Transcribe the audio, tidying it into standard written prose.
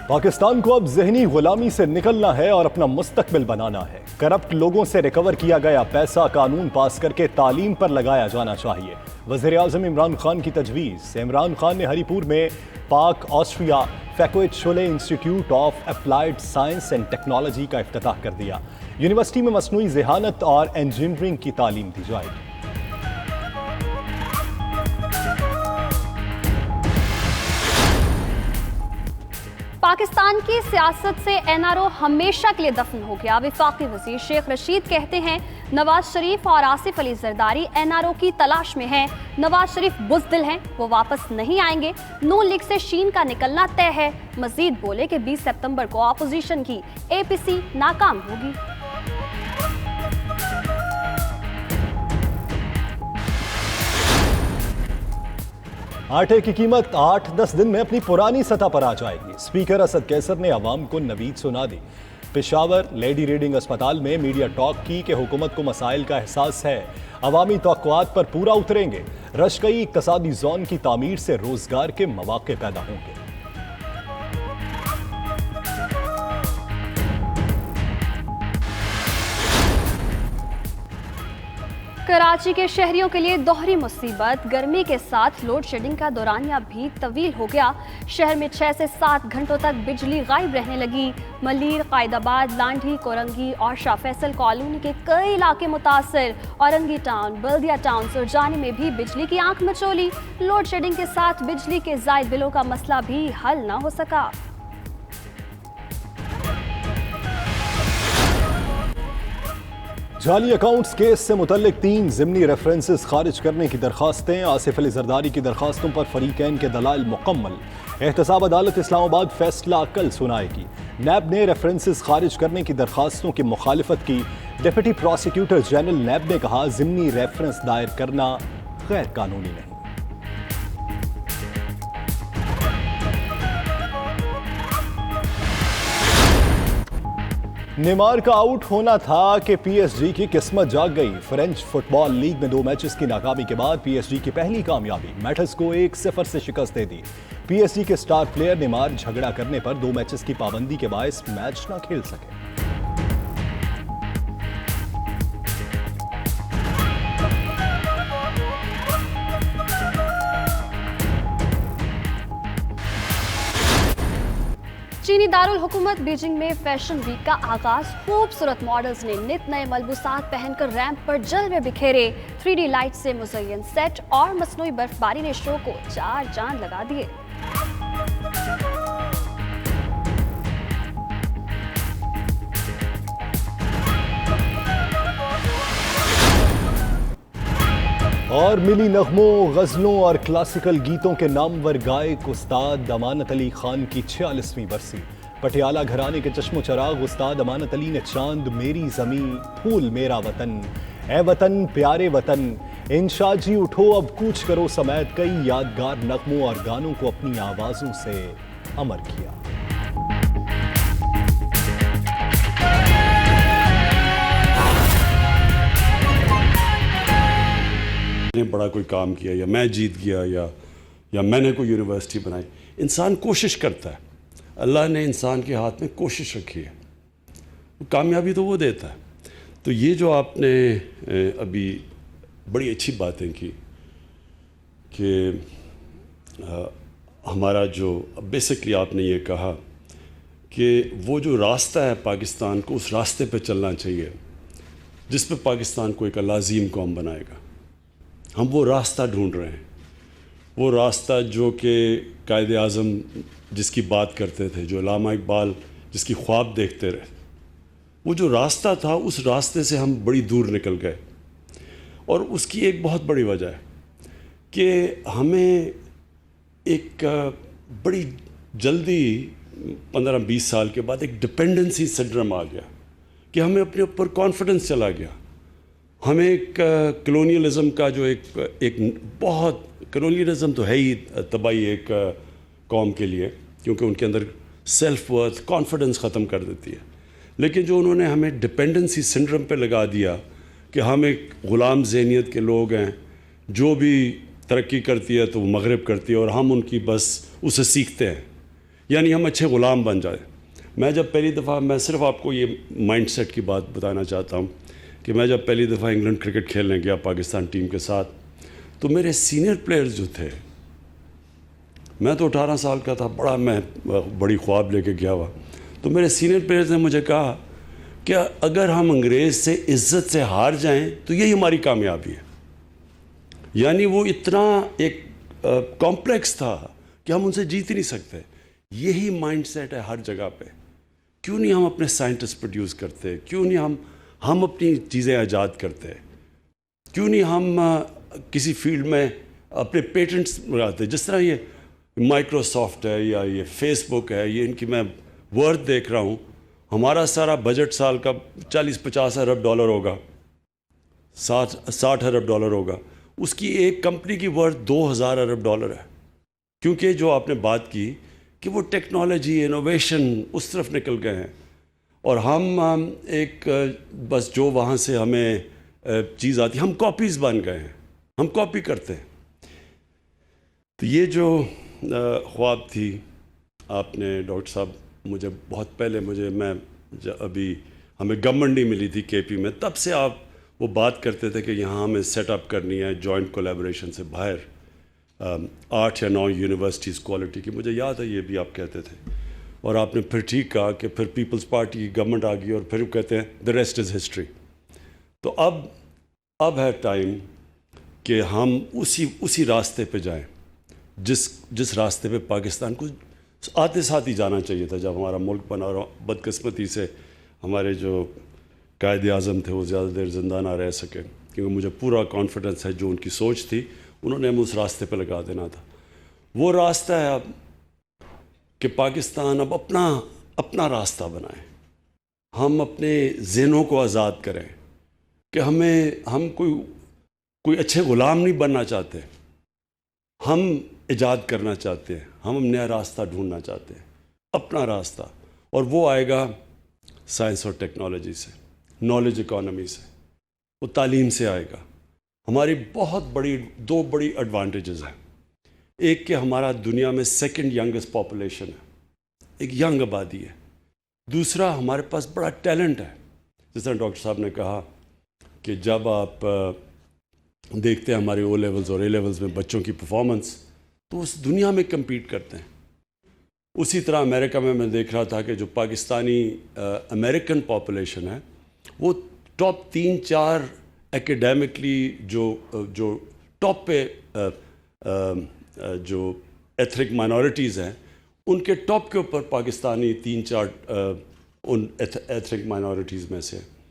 پاکستان کو اب ذہنی غلامی سے نکلنا ہے اور اپنا مستقبل بنانا ہے۔ کرپٹ لوگوں سے ریکور کیا گیا پیسہ قانون پاس کر کے تعلیم پر لگایا جانا چاہیے۔ وزیر اعظم عمران خان کی تجویز۔ عمران خان نے ہری پور میں پاک آسٹریا فیکویٹ شولے institute of applied science and technology کا افتتاح کر دیا۔ یونیورسٹی میں مصنوعی ذہانت اور انجینئرنگ کی تعلیم دی جائے گی۔ پاکستان کی سیاست سے این آر او ہمیشہ کے لیے دفن ہو گیا۔ وفاقی وزیر شیخ رشید کہتے ہیں نواز شریف اور Asif Ali Zardari N R O کی تلاش میں ہیں۔ نواز شریف بزدل ہیں، وہ واپس نہیں آئیں گے۔ نون لیگ سے شین کا نکلنا طے ہے۔ مزید بولے کہ 20 ستمبر کو اپوزیشن کی اے پی سی ناکام ہوگی۔ آٹے کی قیمت 8-10 دن میں اپنی پرانی سطح پر آ جائے گی۔ اسپیکر اسد کیسر نے عوام کو نوید سنا دی۔ پشاور لیڈی ریڈنگ اسپتال میں میڈیا ٹاک کی کہ حکومت کو مسائل کا احساس ہے، عوامی توقعات پر پورا اتریں گے۔ رشکئی اقتصادی زون کی تعمیر سے روزگار کے مواقع پیدا ہوں گے۔ کراچی کے شہریوں کے لیے دوہری مصیبت۔ گرمی کے ساتھ لوڈ شیڈنگ کا دورانیہ بھی طویل ہو گیا۔ شہر میں 6 سے 7 گھنٹوں تک بجلی غائب رہنے لگی۔ ملیر، قائد آباد، لانڈھی، کورنگی اور شاہ فیصل کالونی کے کئی علاقے متاثر۔ اورنگی ٹاؤن، بلدیہ ٹاؤن، سرجانی میں بھی بجلی کی آنکھ مچولی۔ لوڈ شیڈنگ کے ساتھ بجلی کے زائد بلوں کا مسئلہ بھی حل نہ ہو سکا۔ جعلی اکاؤنٹس کیس سے متعلق 3 ضمنی ریفرنسز خارج کرنے کی درخواستیں۔ آصف علی زرداری کی درخواستوں پر فریقین کے دلائل مکمل۔ احتساب عدالت اسلام آباد فیصلہ کل سنائے گی۔ نیب نے ریفرنسز خارج کرنے کی درخواستوں کی مخالفت کی۔ ڈپٹی پراسیکیوٹر جنرل نیب نے کہا ضمنی ریفرنس دائر کرنا غیر قانونی نہیں۔ نیمار کا آؤٹ ہونا تھا کہ پی ایس جی کی قسمت جاگ گئی۔ فرینچ فٹ بال لیگ میں 2 میچز کی ناکامی کے بعد پی ایس جی کی پہلی کامیابی۔ میٹس کو 1-0 سے شکست دے دی۔ پی ایس جی کے سٹار پلیئر نیمار جھگڑا کرنے پر 2 میچز کی پابندی کے باعث میچ نہ کھیل سکے۔ چینی دارالحکومت بیجنگ میں فیشن ویک کا آغاز۔ خوبصورت ماڈلز نے نت نئے ملبوسات پہن کر ریمپ پر جلوے بکھیرے۔ 3D لائٹ سے مزین سیٹ اور مصنوعی برف باری نے شو کو 4 چاند لگا دیے۔ اور ملی نغموں، غزلوں اور کلاسیکل گیتوں کے نامور گائک استاد امانت علی خان کی 46ویں برسی۔ پٹیالہ گھرانے کے چشم و چراغ استاد امانت علی نے چاند میری زمیں، پھول میرا وطن، اے وطن پیارے وطن، انشا جی اٹھو اب کوچ کرو سمیت کئی یادگار نغموں اور گانوں کو اپنی آوازوں سے امر کیا۔ نے بڑا کوئی کام کیا یا میں جیت گیا یا میں نے کوئی یونیورسٹی بنائی۔ انسان کوشش کرتا ہے، اللہ نے انسان کے ہاتھ میں کوشش رکھی ہے، کامیابی تو وہ دیتا ہے۔ تو یہ جو آپ نے ابھی بڑی اچھی باتیں کی کہ ہمارا جو بیسکلی آپ نے یہ کہا کہ وہ جو راستہ ہے پاکستان کو، اس راستے پہ چلنا چاہیے جس پہ پاکستان کو ایک اللہ عظیم قوم بنائے گا۔ ہم وہ راستہ ڈھونڈ رہے ہیں، وہ راستہ جو کہ قائد اعظم جس کی بات کرتے تھے، جو علامہ اقبال جس کی خواب دیکھتے رہے، وہ جو راستہ تھا اس راستے سے ہم بڑی دور نکل گئے۔ اور اس کی ایک بہت بڑی وجہ ہے کہ ہمیں ایک بڑی جلدی 15-20 سال کے بعد ایک ڈپینڈنسی سنڈرم آ گیا کہ ہمیں اپنے اوپر کانفیڈنس چلا گیا۔ ہمیں ایک کلونیلزم کا جو ایک بہت کلونیلزم تو ہے ہی تباہی ایک قوم کے لیے، کیونکہ ان کے اندر سیلف ورتھ کانفیڈنس ختم کر دیتی ہے۔ لیکن جو انہوں نے ہمیں ڈپینڈنسی سنڈرم پہ لگا دیا کہ ہم ایک غلام ذہنیت کے لوگ ہیں، جو بھی ترقی کرتی ہے تو وہ مغرب کرتی ہے اور ہم ان کی بس اسے سیکھتے ہیں، یعنی ہم اچھے غلام بن جائیں. میں جب پہلی دفعہ، میں صرف آپ کو یہ مائنڈ سیٹ کی بات بتانا چاہتا ہوں کہ میں جب پہلی دفعہ انگلینڈ کرکٹ کھیلنے گیا پاکستان ٹیم کے ساتھ، تو میرے سینئر پلیئرز جو تھے، میں تو 18 سال کا تھا، میں بڑی خواب لے کے گیا ہوا، تو میرے سینئر پلیئرز نے مجھے کہا کہ اگر ہم انگریز سے عزت سے ہار جائیں تو یہی ہماری کامیابی ہے. یعنی وہ اتنا ایک کمپلیکس تھا کہ ہم ان سے جیت ہی نہیں سکتے. یہی مائنڈ سیٹ ہے ہر جگہ پہ. کیوں نہیں ہم اپنے سائنٹسٹ پروڈیوس کرتے؟ کیوں نہیں ہم اپنی چیزیں ایجاد کرتے؟ کیوں نہیں ہم کسی فیلڈ میں اپنے پیٹنٹس لگاتے؟ جس طرح یہ مائکروسافٹ ہے یا یہ فیس بک ہے، یہ ان کی میں ورتھ دیکھ رہا ہوں، ہمارا سارا بجٹ سال کا 40-50 ارب ڈالر ہوگا، 60 ارب ڈالر ہوگا. اس کی ایک کمپنی کی ورتھ 2000 ارب ڈالر ہے. کیونکہ جو آپ نے بات کی کہ وہ ٹیکنالوجی، انوویشن اس طرف نکل گئے ہیں، اور ہم ایک بس جو وہاں سے ہمیں چیز آتی، ہم کاپیز بن گئے ہیں، ہم کاپی کرتے ہیں. تو یہ جو خواب تھی آپ نے ڈاکٹر صاحب، مجھے بہت پہلے میں ابھی ہمیں گورنمنٹ نہیں ملی تھی کے پی میں، تب سے آپ وہ بات کرتے تھے کہ یہاں ہمیں سیٹ اپ کرنی ہے جوائنٹ کولیبوریشن سے باہر 8 یا 9 یونیورسٹیز کوالٹی کی. مجھے یاد ہے یہ بھی آپ کہتے تھے، اور آپ نے پھر ٹھیک کہا کہ پھر پیپلز پارٹی کی گورنمنٹ آ گئی اور پھر وہ کہتے ہیں دا ریسٹ از ہسٹری. تو اب ہے ٹائم کہ ہم اسی راستے پہ جائیں جس راستے پہ پاکستان کو آتے ساتھ ہی جانا چاہیے تھا جب ہمارا ملک بنا. اور بدقسمتی سے ہمارے جو قائد اعظم تھے وہ زیادہ دیر زندہ نہ رہ سکے، کیونکہ مجھے پورا کانفیڈنس ہے جو ان کی سوچ تھی انہوں نے ہمیں اس راستے پہ لگا دینا تھا. وہ راستہ ہے اب کہ پاکستان اب اپنا راستہ بنائے، ہم اپنے ذہنوں کو آزاد کریں کہ ہم کوئی اچھے غلام نہیں بننا چاہتے، ہم ایجاد کرنا چاہتے ہیں، ہم نیا راستہ ڈھونڈنا چاہتے ہیں، اپنا راستہ. اور وہ آئے گا سائنس اور ٹیکنالوجی سے، نالج اکانومی سے، وہ تعلیم سے آئے گا. ہماری دو بڑی ایڈوانٹیجز ہیں. ایک کہ ہمارا دنیا میں سیکنڈ ینگسٹ پاپولیشن ہے، ایک ینگ آبادی ہے. دوسرا ہمارے پاس بڑا ٹیلنٹ ہے. جس طرح ڈاکٹر صاحب نے کہا کہ جب آپ دیکھتے ہیں ہمارے او لیولز اور اے لیولز میں بچوں کی پرفارمنس، تو اس دنیا میں کمپیٹ کرتے ہیں. اسی طرح امریکہ میں دیکھ رہا تھا کہ جو پاکستانی امریکن پاپولیشن ہے وہ ٹاپ 3-4 ایکیڈیمکلی جو ٹاپ پہ جو ایتھنک مائنورٹیز ہیں ان کے ٹاپ کے اوپر پاکستانی 3-4 ان ایتھنک مائنورٹیز میں سے